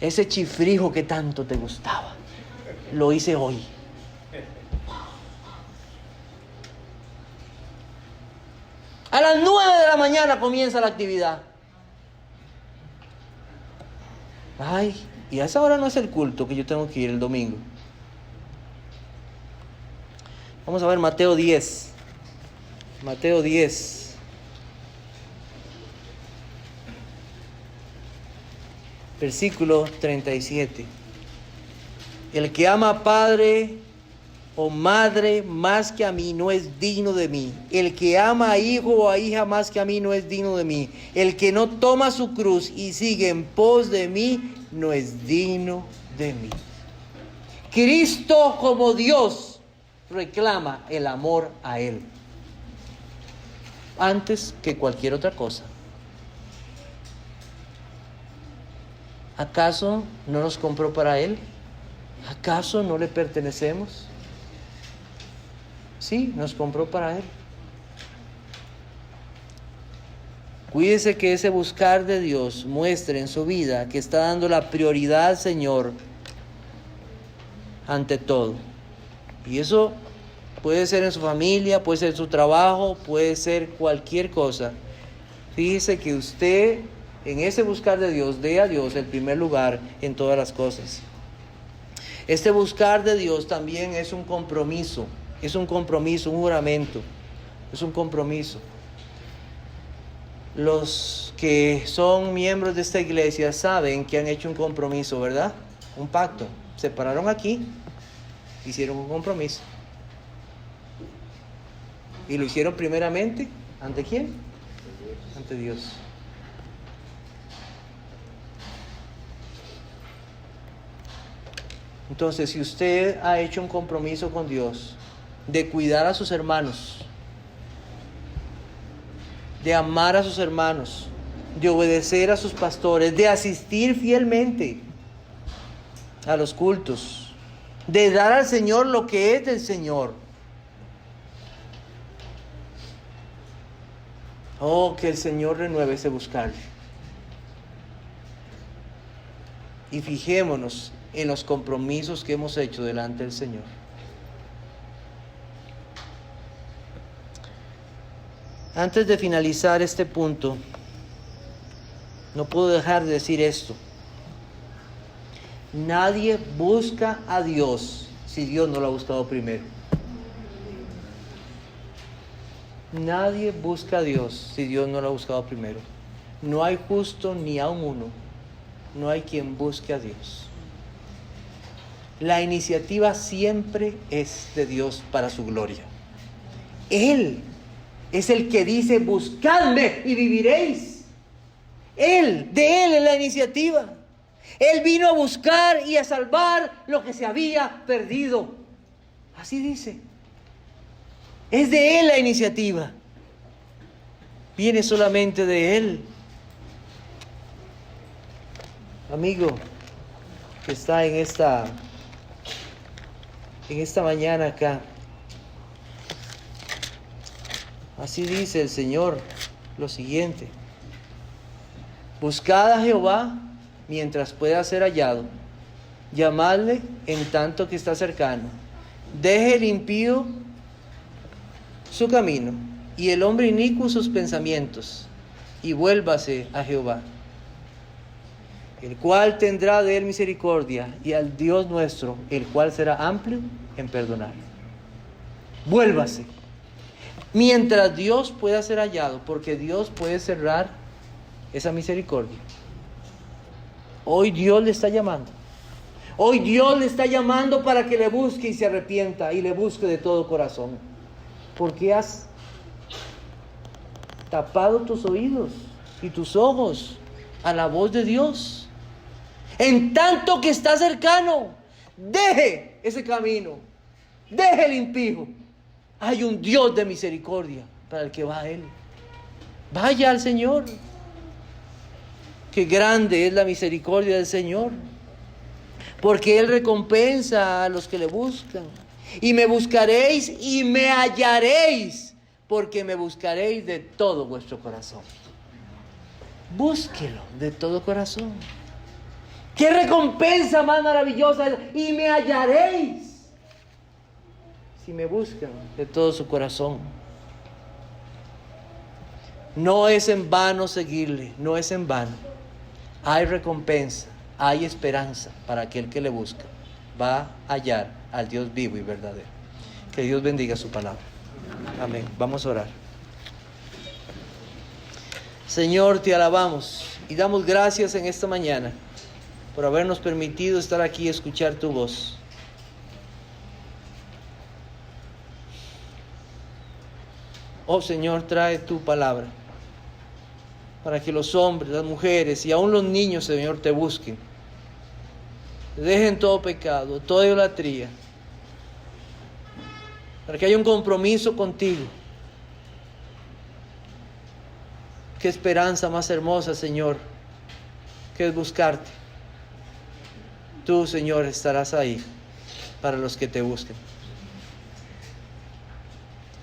Ese chifrijo que tanto te gustaba, lo hice hoy. A las 9 de la mañana comienza la actividad. Ay, y a esa hora no es el culto que yo tengo que ir el domingo. Vamos a ver Mateo 10. Mateo 10. Versículo 37. El que ama a padre o madre más que a mí no es digno de mí. El que ama a hijo o a hija más que a mí no es digno de mí. El que no toma su cruz y sigue en pos de mí no es digno de mí. Cristo como Dios reclama el amor a Él antes que cualquier otra cosa. ¿Acaso no nos compró para Él? ¿Acaso no le pertenecemos? Sí, nos compró para Él. Cuídese que ese buscar de Dios muestre en su vida que está dando la prioridad al Señor ante todo. Y eso puede ser en su familia, puede ser en su trabajo, puede ser cualquier cosa. Fíjese que usted en ese buscar de Dios dé a Dios el primer lugar en todas las cosas. Este buscar de Dios también es un compromiso. Es un compromiso, un juramento. Es un compromiso. Los que son miembros de esta iglesia saben que han hecho un compromiso, ¿verdad? Un pacto. Se pararon aquí, hicieron un compromiso. Y lo hicieron primeramente, ¿ante quién? Ante Dios. Entonces, si usted ha hecho un compromiso con Dios de cuidar a sus hermanos, de amar a sus hermanos, de obedecer a sus pastores, de asistir fielmente a los cultos, de dar al Señor lo que es del Señor. Oh, que el Señor renueve ese buscar. Y fijémonos en los compromisos que hemos hecho delante del Señor. Antes de finalizar este punto, no puedo dejar de decir esto. Nadie busca a Dios si Dios no lo ha buscado primero. Nadie busca a Dios si Dios no lo ha buscado primero. No hay justo ni aun uno. No hay quien busque a Dios. La iniciativa siempre es de Dios para su gloria. Él es el que dice: buscadme y viviréis. De Él es la iniciativa. Él vino a buscar y a salvar lo que se había perdido. Así dice. Es de Él la iniciativa. Viene solamente de Él. Amigo que está en esta mañana acá. Así dice el Señor lo siguiente: buscad a Jehová mientras pueda ser hallado, Llamadle en tanto que está cercano. Deje el impío su camino y el hombre inicuo sus pensamientos, y vuélvase a Jehová, el cual tendrá de él misericordia, y al Dios nuestro, el cual será amplio en perdonar. Vuélvase. Mientras Dios pueda ser hallado, porque Dios puede cerrar esa misericordia. Hoy Dios le está llamando. Hoy Dios le está llamando para que le busque y se arrepienta y le busque de todo corazón. ¿Por qué has tapado tus oídos y tus ojos a la voz de Dios? En tanto que está cercano, deje ese camino, deje el impío. Hay un Dios de misericordia para el que va a Él. Vaya al Señor. Qué grande es la misericordia del Señor, porque Él recompensa a los que le buscan. Y me buscaréis y me hallaréis, porque me buscaréis de todo vuestro corazón. Búsquelo de todo corazón. ¡Qué recompensa más maravillosa! Y me hallaréis, si me buscan de todo su corazón. No es en vano seguirle, no es en vano. Hay recompensa, hay esperanza para aquel que le busca. Va a hallar al Dios vivo y verdadero. Que Dios bendiga su palabra. Amén. Vamos a orar. Señor, te alabamos y damos gracias en esta mañana por habernos permitido estar aquí y escuchar tu voz. Oh Señor, trae tu palabra para que los hombres, las mujeres y aún los niños, Señor, te busquen. Dejen todo pecado, toda idolatría, para que haya un compromiso contigo. Qué esperanza más hermosa, Señor, que es buscarte. Tú, Señor, estarás ahí para los que te busquen.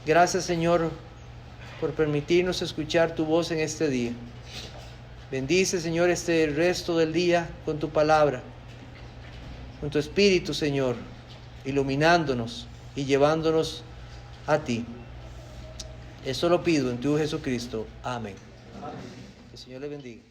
Gracias, Señor, por permitirnos escuchar tu voz en este día. Bendice, Señor, este resto del día con tu palabra, con tu Espíritu, Señor, iluminándonos y llevándonos a ti. Eso lo pido en tu Jesucristo. Amén. Que el Señor le bendiga.